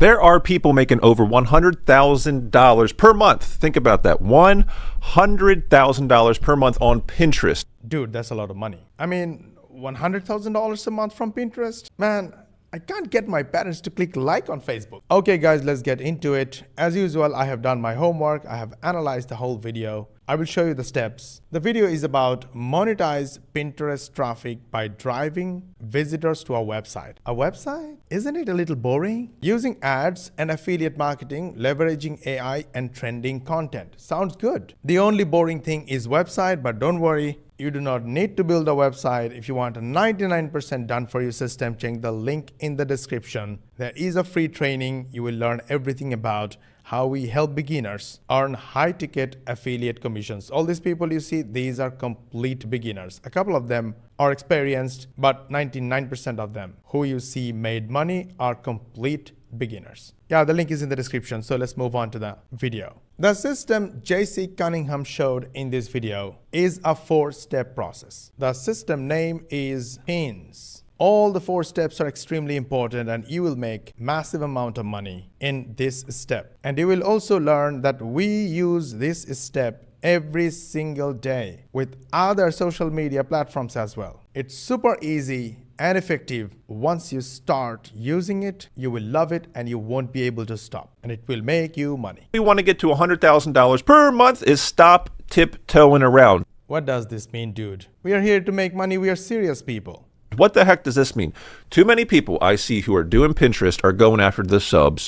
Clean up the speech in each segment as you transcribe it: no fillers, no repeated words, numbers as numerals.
There are people making over $100,000 per month. Think about that. $100,000 per month on Pinterest. Dude, that's a lot of money. I mean, $100,000 a month from Pinterest? Man, I can't get my parents to click like on Facebook. Okay guys, let's get into it. As usual, I have done my homework. I have analyzed the whole video. I will show you the steps. The video is about monetize Pinterest traffic by driving visitors to our website. A website? Isn't it a little boring? Using ads and affiliate marketing, leveraging AI and trending content. Sounds good. The only boring thing is website, but don't worry. You do not need to build a website. If you want a 99% done for you system, check the link in the description. There is a free training. You will learn everything about how we help beginners earn high-ticket affiliate commissions. All these people you see, these are complete beginners. A couple of them are experienced, but 99% of them who you see made money are complete beginners. Yeah, the link is in the description. So let's move on to the video. The system JC Cunningham showed in this video is a 4-step process. The system name is Pins. All the 4 steps are extremely important and you will make massive amount of money in this step. And you will also learn that we use this step every single day with other social media platforms as well. It's super easy and effective. Once you start using it, you will love it and you won't be able to stop. And it will make you money. We want to get to $100,000 per month is stop tiptoeing around. What does this mean, dude? We are here to make money. We are serious people. What the heck does this mean? Too many people I see who are doing Pinterest are going after the sub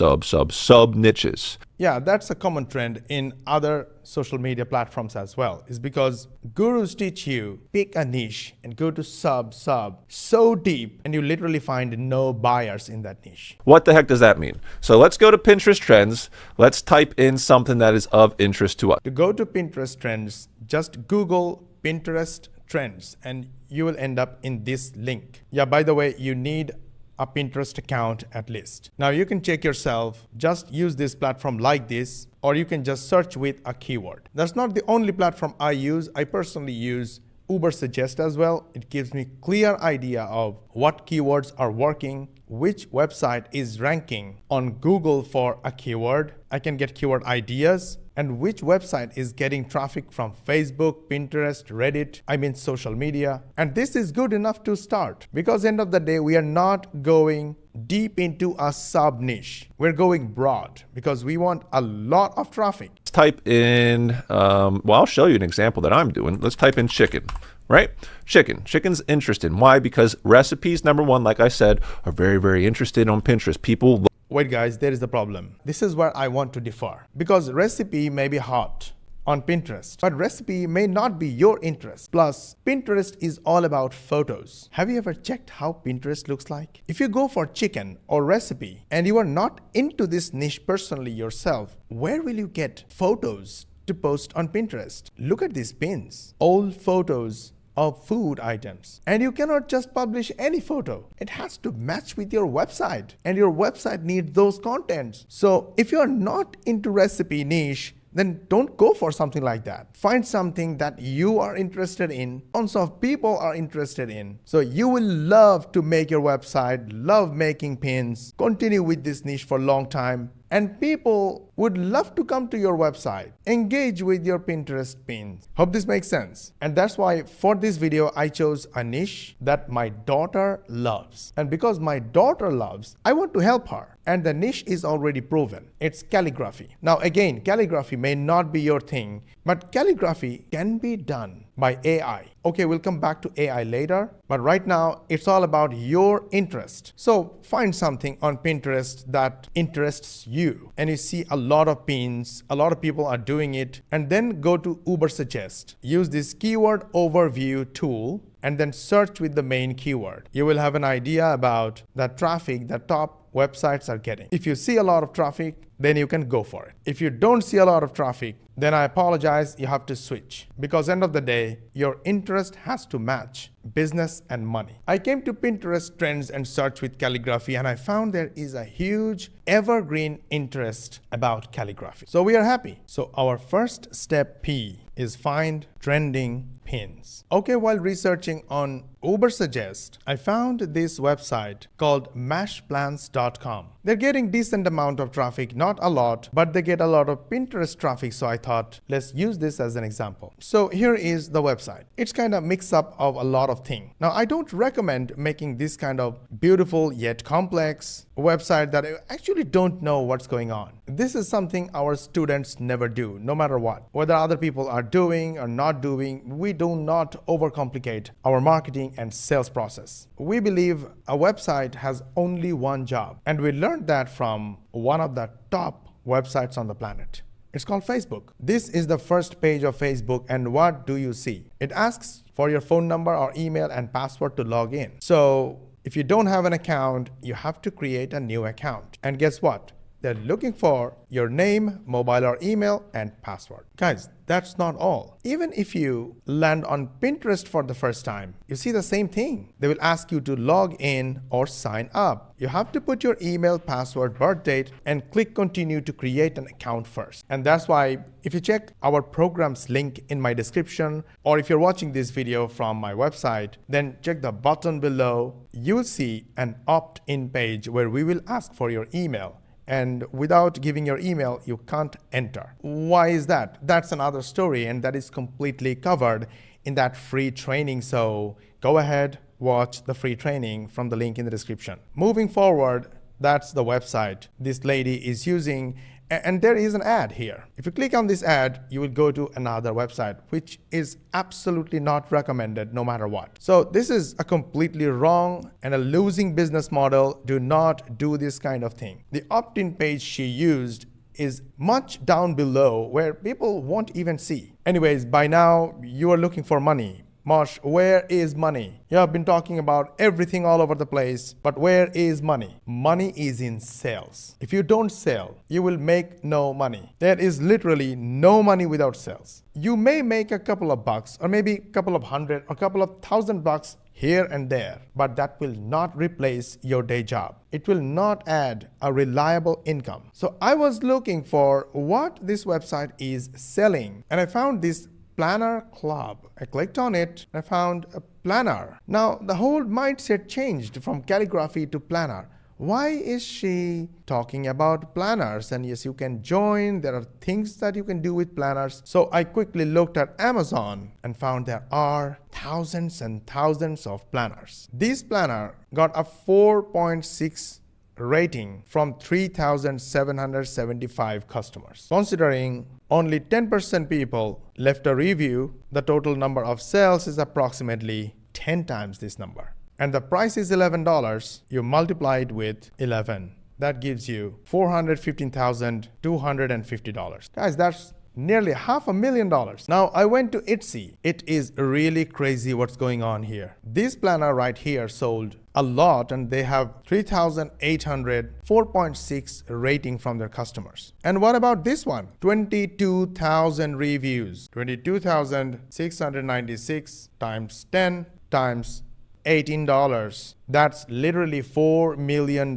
niches. Yeah, that's a common trend in other social media platforms as well. It's because gurus teach you pick a niche and go to sub so deep and you literally find no buyers in that niche. What the heck does that mean? So let's go to Pinterest trends. Let's type in something that is of interest to us. To go to Pinterest trends, just Google Pinterest trends and you will end up in this link. Yeah, by the way, you need a Pinterest account at least. Now you can check yourself, just use this platform like this, or you can just search with a keyword. That's not the only platform I use. I personally use Ubersuggest as well. It gives me clear idea of what keywords are working, which website is ranking on Google for a keyword. I can get keyword ideas and which website is getting traffic from Facebook, Pinterest, Reddit, social media. And this is good enough to start because end of the day, we are not going deep into a sub niche. We're going broad because we want a lot of traffic. Let's type in, I'll show you an example that I'm doing. Let's type in chicken, right? Chicken's interesting. Why? Because recipes, number one, like I said, are very, very interested on Pinterest. People. Wait guys, there is the problem. This is where I want to differ because recipe may be hot on Pinterest, but recipe may not be your interest. Plus, Pinterest is all about photos. Have you ever checked how Pinterest looks like? If you go for chicken or recipe and you are not into this niche personally yourself, where will you get photos to post on Pinterest? Look at these pins, old photos of food items. And you cannot just publish any photo. It has to match with your website and your website needs those contents. So if you're not into recipe niche, then don't go for something like that. Find something that you are interested in, tons of people are interested in. So you will love to make your website, love making pins, continue with this niche for a long time. And people would love to come to your website, engage with your Pinterest pins. Hope this makes sense. And that's why for this video, I chose a niche that my daughter loves. And because my daughter loves, I want to help her. And the niche is already proven. It's calligraphy. Now again, calligraphy may not be your thing, but calligraphy can be done by AI. Okay, we'll come back to AI later, but right now it's all about your interest. So find something on Pinterest that interests you and you see a lot of pins, a lot of people are doing it, and then go to Ubersuggest. Use this keyword overview tool and then search with the main keyword. You will have an idea about the traffic the top websites are getting. If you see a lot of traffic, then you can go for it. If you don't see a lot of traffic, then I apologize, you have to switch. Because end of the day, your interest has to match business and money. I came to Pinterest trends and search with calligraphy and I found there is a huge evergreen interest about calligraphy. So we are happy. So our first step P is find trending pins. Okay, while researching on Ubersuggest, I found this website called mashplans.com. They're getting decent amount of traffic, not a lot, but they get a lot of Pinterest traffic, so I thought let's use this as an example. So here is the website. It's kind of mix up of a lot of things. Now I don't recommend making this kind of beautiful yet complex website that I actually don't know what's going on. This is something our students never do, no matter what. Whether other people are doing or not doing, we do not overcomplicate our marketing and sales process. We believe a website has only one job, and we learned that from one of the top websites on the planet. It's called Facebook. This is the first page of Facebook, and what do you see? It asks for your phone number or email and password to log in. So if you don't have an account, you have to create a new account. And guess what? They're looking for your name, mobile or email, and password. Guys, that's not all. Even if you land on Pinterest for the first time, you see the same thing. They will ask you to log in or sign up. You have to put your email, password, birth date, and click continue to create an account first. And that's why if you check our program's link in my description, or if you're watching this video from my website, then check the button below. You will see an opt-in page where we will ask for your email. And without giving your email, you can't enter. Why is that? That's another story, and that is completely covered in that free training. So go ahead, watch the free training from the link in the description. Moving forward, that's the website this lady is using. And there is an ad here. If you click on this ad, you will go to another website, which is absolutely not recommended no matter what. So this is a completely wrong and a losing business model. Do not do this kind of thing. The opt-in page she used is much down below where people won't even see. Anyways, by now you are looking for money. Mosh, where is money? You have been talking about everything all over the place, but where is money? Money is in sales. If you don't sell, you will make no money. There is literally no money without sales. You may make a couple of bucks, or maybe a couple of hundred, or a couple of $1,000 here and there, but that will not replace your day job. It will not add a reliable income. So I was looking for what this website is selling, and I found this planner club. I clicked on it and I found a planner. Now the whole mindset changed from calligraphy to planner. Why is she talking about planners? And yes, you can join. There are things that you can do with planners. So I quickly looked at Amazon and found there are thousands and thousands of planners. This planner got a 4.6 rating from 3,775 customers. Considering only 10% people left a review, the total number of sales is approximately 10 times this number. And the price is $11. You multiply it with 11. That gives you $415,250. Guys, that's nearly $500,000. Now I went to Etsy. It is really crazy what's going on here. This planner right here sold a lot, and they have 3,800 4.6 rating from their customers. And what about this one? 22,000 reviews. 22,696 times 10 times $18. That's literally $4 million.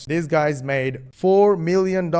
These guys made $4 million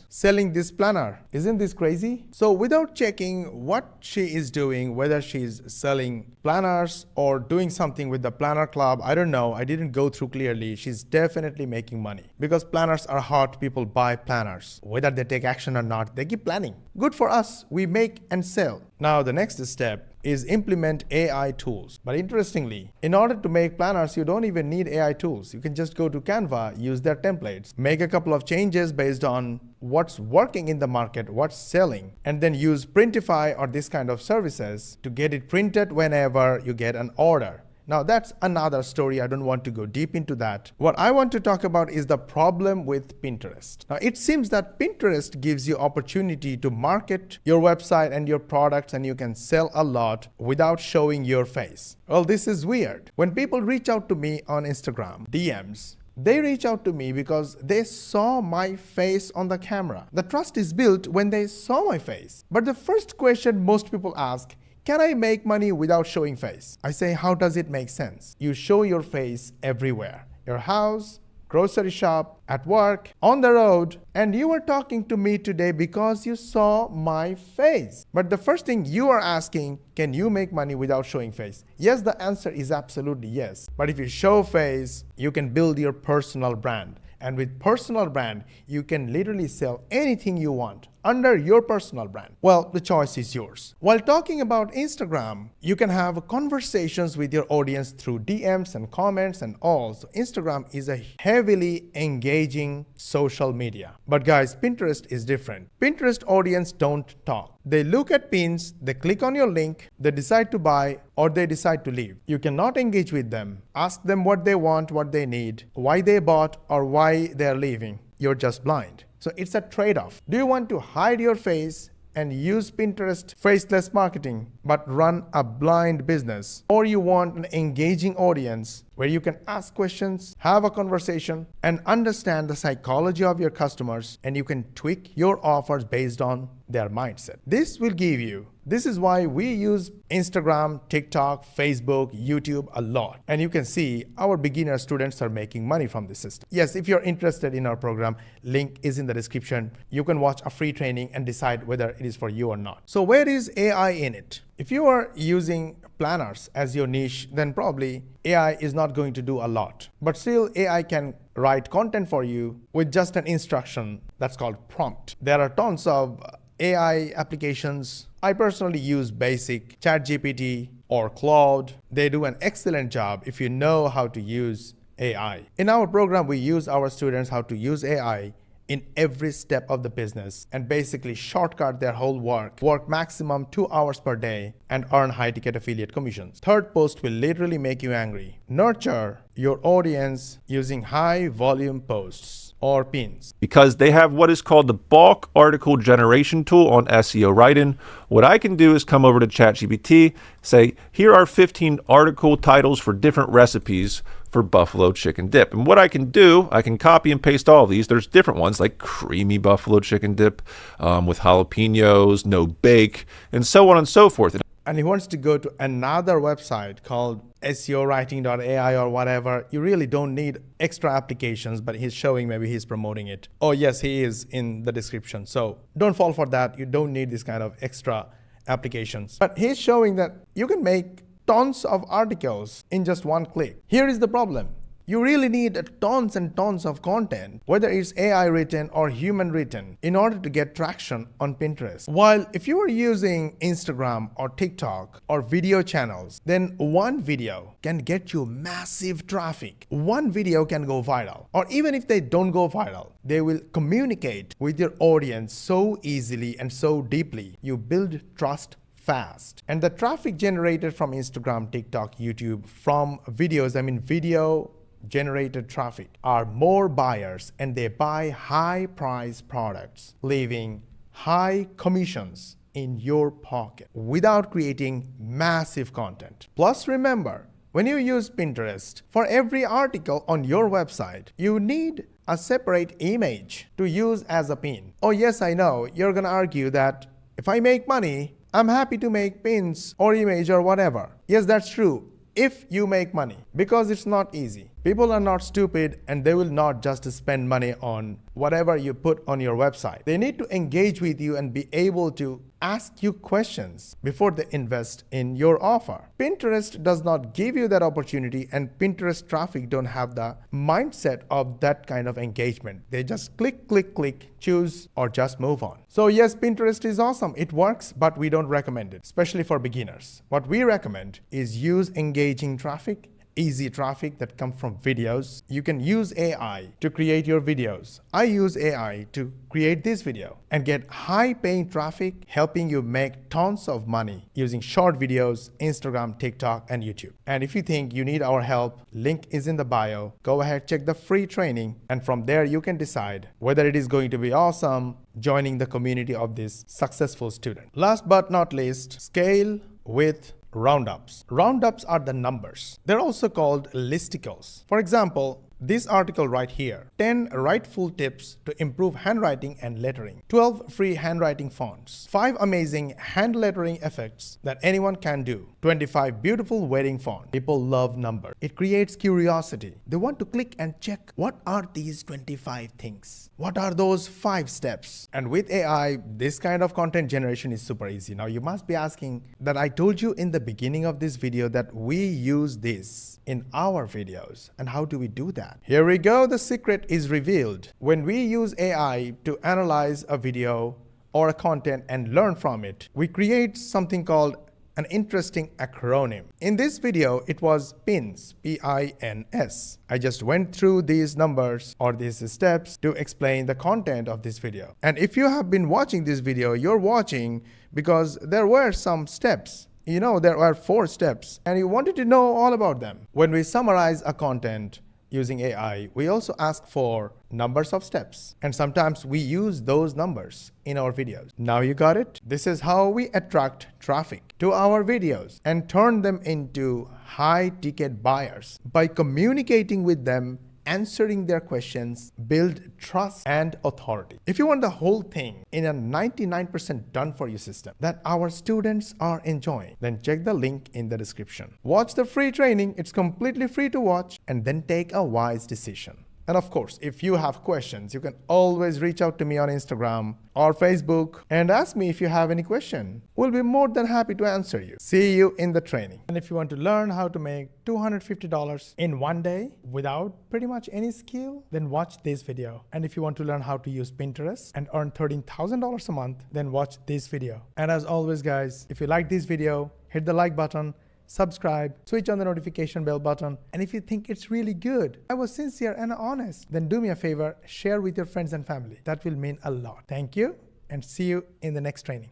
selling this planner. Isn't this crazy? So without checking what she is doing, whether she's selling planners or doing something with the planner club, I don't know. I didn't go through clearly. She's definitely making money because planners are hot. People buy planners. Whether they take action or not, they keep planning. Good for us. We make and sell. Now the next step is implement AI tools. But interestingly, in order to make planners, you don't even need AI tools. You can just go to Canva, use their templates, make a couple of changes based on what's working in the market, what's selling, and then use Printify or this kind of services to get it printed whenever you get an order. Now that's another story. I don't want to go deep into that. What I want to talk about is the problem with Pinterest. Now it seems that Pinterest gives you opportunity to market your website and your products, and you can sell a lot without showing your face. Well, this is weird. When people reach out to me on Instagram, DMs, they reach out to me because they saw my face on the camera. The trust is built when they saw my face. But the first question most people ask, can I make money without showing face? I say, how does it make sense? You show your face everywhere. Your house, grocery shop, at work, on the road, and you are talking to me today because you saw my face. But the first thing you are asking, can you make money without showing face? Yes, the answer is absolutely yes. But if you show face, you can build your personal brand. And with personal brand, you can literally sell anything you want under your personal brand. Well, the choice is yours. While talking about Instagram, you can have conversations with your audience through DMs and comments and all. So Instagram is a heavily engaging social media. But guys, Pinterest is different. Pinterest audience don't talk. They look at pins, they click on your link, they decide to buy, or they decide to leave. You cannot engage with them, ask them what they want, what they need, why they bought, or why they're leaving. You're just blind. So it's a trade-off. Do you want to hide your face and use Pinterest faceless marketing but run a blind business? Or you want an engaging audience where you can ask questions, have a conversation, and understand the psychology of your customers, and you can tweak your offers based on their mindset. This is why we use Instagram, TikTok, Facebook, YouTube a lot. And you can see our beginner students are making money from this system. Yes, if you're interested in our program, link is in the description. You can watch a free training and decide whether it is for you or not. So where is AI in it? If you are using planners as your niche, then probably AI is not going to do a lot. But still, AI can write content for you with just an instruction that's called prompt. There are tons of AI applications. I personally use basic ChatGPT or Claude. They do an excellent job if you know how to use AI. In our program, we use our students how to use AI in every step of the business and basically shortcut their whole work maximum 2 hours per day, and earn high-ticket affiliate commissions. Third post will literally make you angry. Nurture your audience using high-volume posts or pins. Because they have what is called the bulk article generation tool on SEO writing. What I can do is come over to ChatGPT, say, here are 15 article titles for different recipes for buffalo chicken dip. And what I can do, I can copy and paste all of these. There's different ones like creamy buffalo chicken dip with jalapenos, no bake, and so on and so forth. And he wants to go to another website called SEOwriting.ai or whatever. You really don't need extra applications, but he's showing, maybe he's promoting it. Oh yes, he is in the description. So don't fall for that. You don't need this kind of extra applications. But he's showing that you can make tons of articles in just one click. Here is the problem. You really need tons and tons of content, whether it's AI written or human written, in order to get traction on Pinterest. While if you are using Instagram or TikTok or video channels, then one video can get you massive traffic. One video can go viral. Or even if they don't go viral, they will communicate with your audience so easily and so deeply. You build trust fast. And the traffic generated from Instagram, TikTok, YouTube, from videos, video generated traffic, are more buyers, and they buy high price products, leaving high commissions in your pocket without creating massive content. Plus remember, when you use Pinterest, for every article on your website, you need a separate image to use as a pin. Oh yes, I know, you're gonna argue that if I make money, I'm happy to make pins or image or whatever. Yes, that's true. If you make money, because it's not easy. People are not stupid, and they will not just spend money on whatever you put on your website. They need to engage with you and be able to ask you questions before they invest in your offer. Pinterest does not give you that opportunity, and Pinterest traffic don't have the mindset of that kind of engagement. They just click, click, click, choose, or just move on. So yes, Pinterest is awesome. It works, but we don't recommend it, especially for beginners. What we recommend is use engaging traffic, easy traffic that comes from videos. You can use AI to create your videos. I use AI to create this video and get high paying traffic, helping you make tons of money using short videos, Instagram, TikTok, and YouTube. And if you think you need our help, link is in the bio. Go ahead, check the free training, and from there you can decide whether it is going to be awesome joining the community of this successful student. Last but not least, scale with roundups. Roundups are the numbers. They're also called listicles. For example, this article right here. 10 rightful tips to improve handwriting and lettering. 12 free handwriting fonts. 5 amazing hand lettering effects that anyone can do. 25 beautiful wedding fonts. People love numbers. It creates curiosity. They want to click and check, what are these 25 things? What are those 5 steps? And with AI, this kind of content generation is super easy. Now you must be asking that I told you in the beginning of this video that we use this in our videos. And how do we do that? Here we go. The secret is revealed. When we use AI to analyze a video or a content and learn from it, we create something called an interesting acronym. In this video, it was PINS, P-I-N-S. I just went through these numbers or these steps to explain the content of this video. And if you have been watching this video, you're watching because there were some steps. You know, there are 4 steps and you wanted to know all about them. When we summarize a content using AI, we also ask for numbers of steps. And sometimes we use those numbers in our videos. Now you got it? This is how we attract traffic to our videos and turn them into high-ticket buyers by communicating with them, answering their questions, build trust and authority. If you want the whole thing in a 99% done for you system that our students are enjoying, then check the link in the description. Watch the free training. It's completely free to watch, and then take a wise decision. And of course, if you have questions, you can always reach out to me on Instagram or Facebook and ask me if you have any question. We'll be more than happy to answer you. See you in the training. And if you want to learn how to make $250 in one day without pretty much any skill, then watch this video. And if you want to learn how to use Pinterest and earn $13,000 a month, then watch this video. And as always, guys, if you like this video, hit the like button, subscribe, switch on the notification bell button, and if you think it's really good, I was sincere and honest, then do me a favor, share with your friends and family. That will mean a lot. Thank you, and see you in the next training.